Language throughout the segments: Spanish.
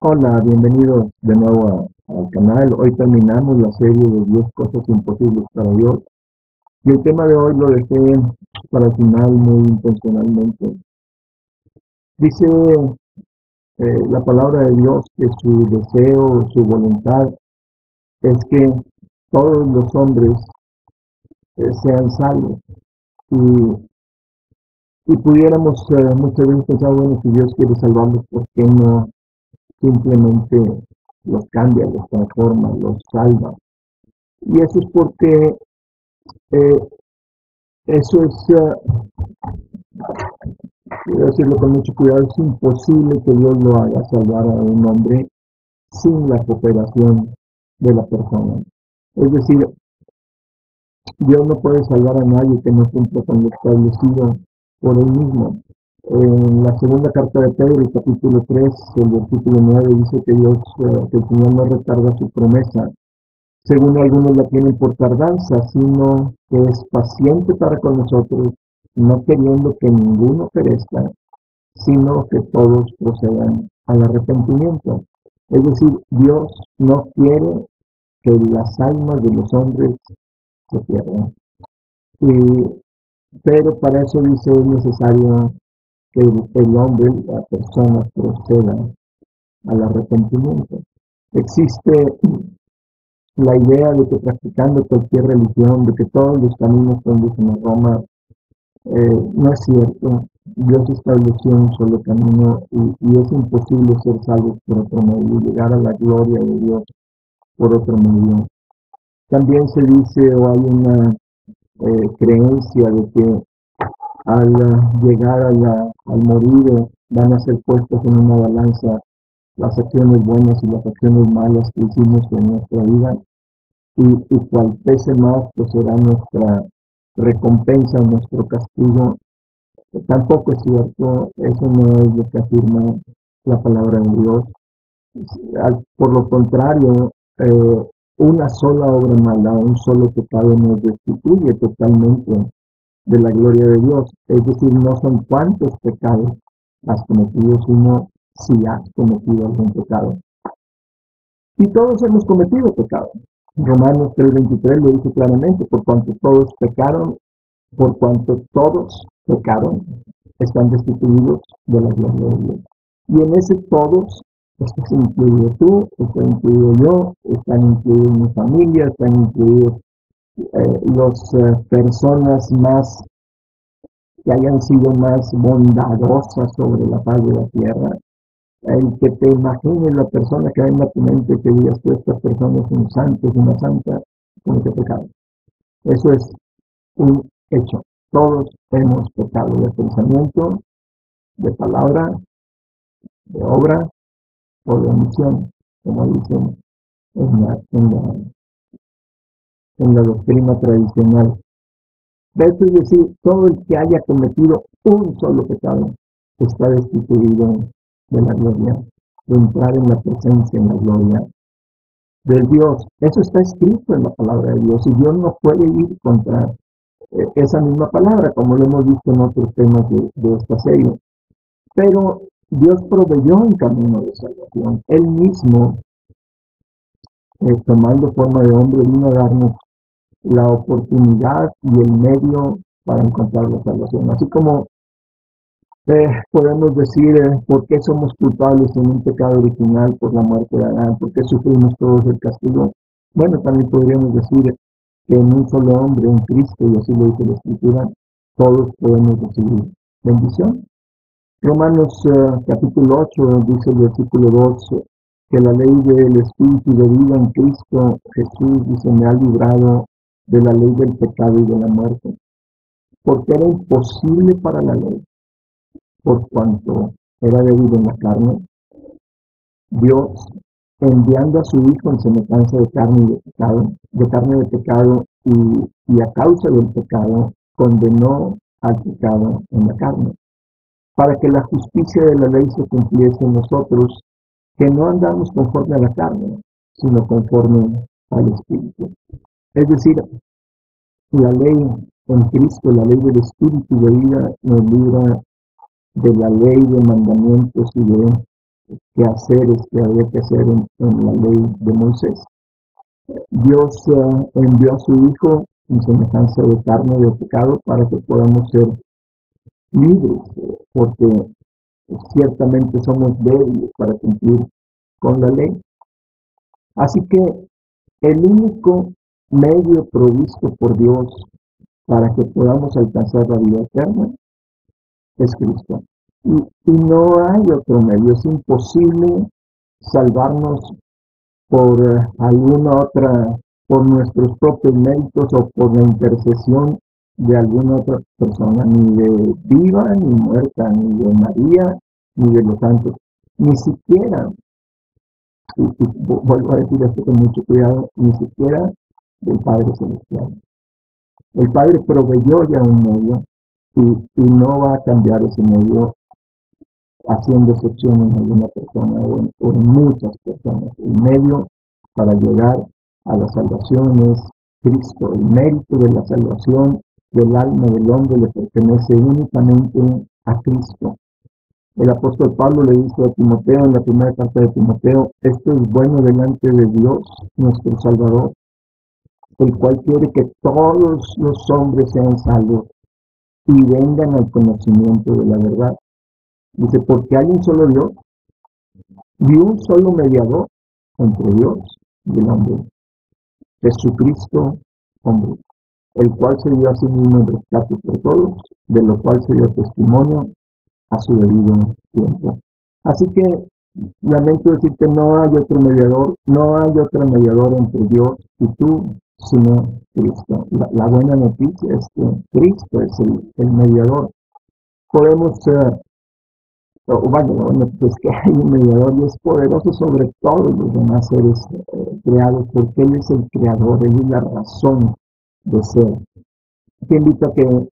Hola, bienvenidos de nuevo al canal. Hoy terminamos la serie de 10 cosas imposibles para Dios. Y el tema de hoy lo dejé para el final muy intencionalmente. Dice la palabra de Dios que su deseo, su voluntad es que todos los hombres sean salvos. Y pudiéramos muchas veces pensar, bueno, si Dios quiere salvarlos, ¿por qué no simplemente los cambia, los transforma, los salva? Y eso es porque eh, eso es, quiero decirlo con mucho cuidado, es imposible que Dios lo haga salvar a un hombre sin la cooperación de la persona. Es decir, Dios no puede salvar a nadie que no cumpla con lo establecido por él mismo. En la segunda carta de Pedro, el capítulo 3, el versículo 9, dice que que el Señor no retarda su promesa, según algunos la tienen por tardanza, sino que es paciente para con nosotros, no queriendo que ninguno perezca, sino que todos procedan al arrepentimiento. Es decir, Dios no quiere que las almas de los hombres se pierdan. Pero para eso dice es necesario que el hombre, la persona, proceda al arrepentimiento. Existe la idea de que practicando cualquier religión, de que todos los caminos conducen a Roma, no es cierto. Dios estableció un solo camino y es imposible ser salvos por otro medio, llegar a la gloria de Dios por otro medio. También se dice o hay una creencia de que al llegar al morir van a ser puestas en una balanza las acciones buenas y las acciones malas que hicimos en nuestra vida y cual pese más pues será nuestra recompensa, nuestro castigo. Tampoco es cierto, eso no es lo que afirma la palabra de Dios. Por lo contrario, una sola obra mala, un solo pecado nos destituye totalmente de la gloria de Dios. Es decir, no son cuántos pecados has cometido, sino si has cometido algún pecado. Y todos hemos cometido pecado. Romanos 3:23 lo dice claramente, por cuanto todos pecaron, están destituidos de la gloria de Dios. Y en ese todos, estás incluido tú, está incluido yo, están incluidos mi familia, están incluidos las personas más que hayan sido más bondadosas sobre la faz de la tierra. El que te imagines la persona que venga a tu mente que digas que esta persona es un santo, es una santa, como que pecado. Eso es un hecho. Todos hemos pecado de pensamiento, de palabra, de obra o de omisión, como dicen en la doctrina tradicional. Esto es decir, todo el que haya cometido un solo pecado está destituido de la gloria, de entrar en la presencia, en la gloria de Dios. Eso está escrito en la palabra de Dios y Dios no puede ir contra esa misma palabra, como lo hemos visto en otros temas de esta serie. Pero Dios proveyó un camino de salvación. Él mismo, tomando forma de hombre, vino a darnos la oportunidad y el medio para encontrar la salvación. Así como podemos decir por qué somos culpables en un pecado original por la muerte de Adán, por qué sufrimos todos el castigo. Bueno, también podríamos decir que en un solo hombre, en Cristo, y así lo dice la Escritura, todos podemos recibir bendición. Romanos capítulo 8 dice el versículo 2 que la ley del Espíritu de vida en Cristo Jesús dice me ha librado de la ley del pecado y de la muerte, porque era imposible para la ley, por cuanto era débil en la carne, Dios, enviando a su Hijo en semejanza de carne de pecado, y a causa del pecado, condenó al pecado en la carne, para que la justicia de la ley se cumpliese en nosotros, que no andamos conforme a la carne, sino conforme al Espíritu. Es decir, la ley en Cristo, la ley del Espíritu de vida, nos libra de la ley de mandamientos y de quehaceres que había que hacer en la ley de Moisés. Dios envió a su Hijo en semejanza de carne de pecado para que podamos ser libres, porque ciertamente somos débiles para cumplir con la ley. Así que el único medio provisto por Dios para que podamos alcanzar la vida eterna es Cristo. Y no hay otro medio. Es imposible salvarnos por alguna otra, por nuestros propios méritos o por la intercesión de alguna otra persona, ni de viva ni muerta, ni de María, ni de los santos, ni siquiera, y vuelvo a decir esto con mucho cuidado, ni siquiera del Padre Celestial. El Padre proveyó ya un medio y no va a cambiar ese medio haciendo excepción en alguna persona o en muchas personas. El medio para llegar a la salvación es Cristo. El mérito de la salvación del alma del hombre le pertenece únicamente a Cristo. El apóstol Pablo le dice a Timoteo en la primera carta de Timoteo: esto es bueno delante de Dios, nuestro Salvador, el cual quiere que todos los hombres sean salvos y vengan al conocimiento de la verdad. Dice, porque hay un solo Dios y un solo mediador entre Dios y el hombre, Jesucristo, hombre, el cual se dio a sí mismo en rescate por todos, de lo cual se dio testimonio a su debido tiempo. Así que lamento decir que no hay otro mediador entre Dios y tú, sino Cristo. La buena noticia es que Cristo es el mediador. Podemos pues que hay un mediador y es poderoso sobre todos los demás seres creados, porque Él es el creador, Él es la razón de ser. Te invito a que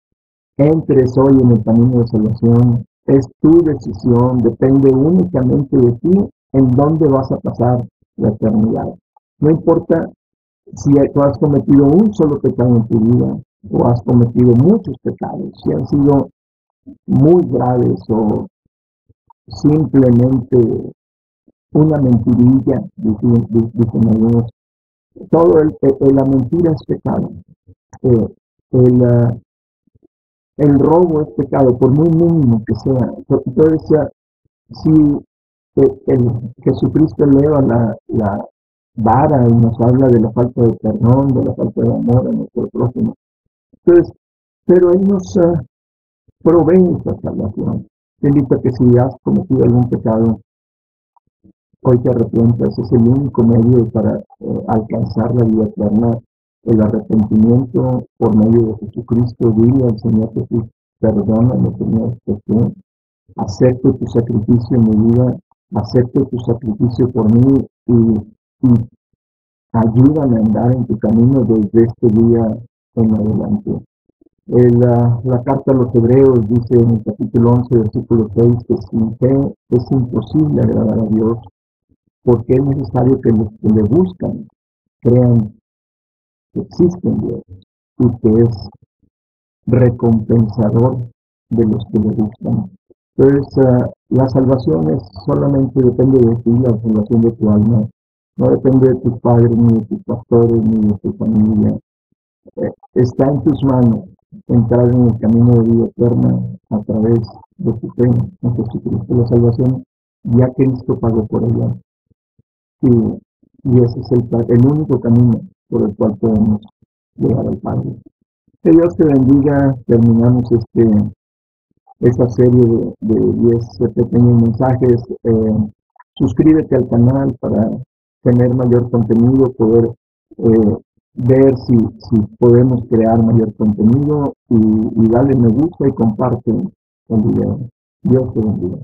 entres hoy en el camino de salvación. Es tu decisión, depende únicamente de ti en dónde vas a pasar la eternidad. No importa si tú has cometido un solo pecado en tu vida o has cometido muchos pecados, si han sido muy graves o simplemente una mentirilla, dicen algunos. La mentira es pecado. El robo es pecado, por muy mínimo que sea. Entonces, si Jesucristo eleva la vara y nos habla de la falta de perdón, de la falta de amor a nuestro prójimo. Entonces, pero Él nos provee esta salvación. Te invito a que si has cometido algún pecado, hoy te arrepientas. Es el único medio para alcanzar la vida eterna, el arrepentimiento por medio de Jesucristo. Dile al Señor Jesús: perdóname, Señor Jesús, acepto tu sacrificio en mi vida, acepto tu sacrificio por mí y ayúdame a andar en tu camino desde este día en adelante. La carta a los Hebreos dice en el capítulo 11, versículo 6, que sin fe es imposible agradar a Dios, porque es necesario que los que le buscan crean que existe un Dios y que es recompensador de los que le buscan. Entonces, la salvación solamente depende de ti, la salvación de tu alma. No depende de tus padres, ni de tus pastores, ni de tu familia. Está en tus manos entrar en el camino de vida eterna a través de tu fe en Jesucristo. La salvación ya Cristo pagó por ella. Y ese es el único camino por el cual podemos llegar al Padre. Que Dios te bendiga. Terminamos esta serie de 10 pequeños mensajes. Suscríbete al canal para tener mayor contenido, poder ver si podemos crear mayor contenido y dale me gusta y comparte el video. Dios te bendiga.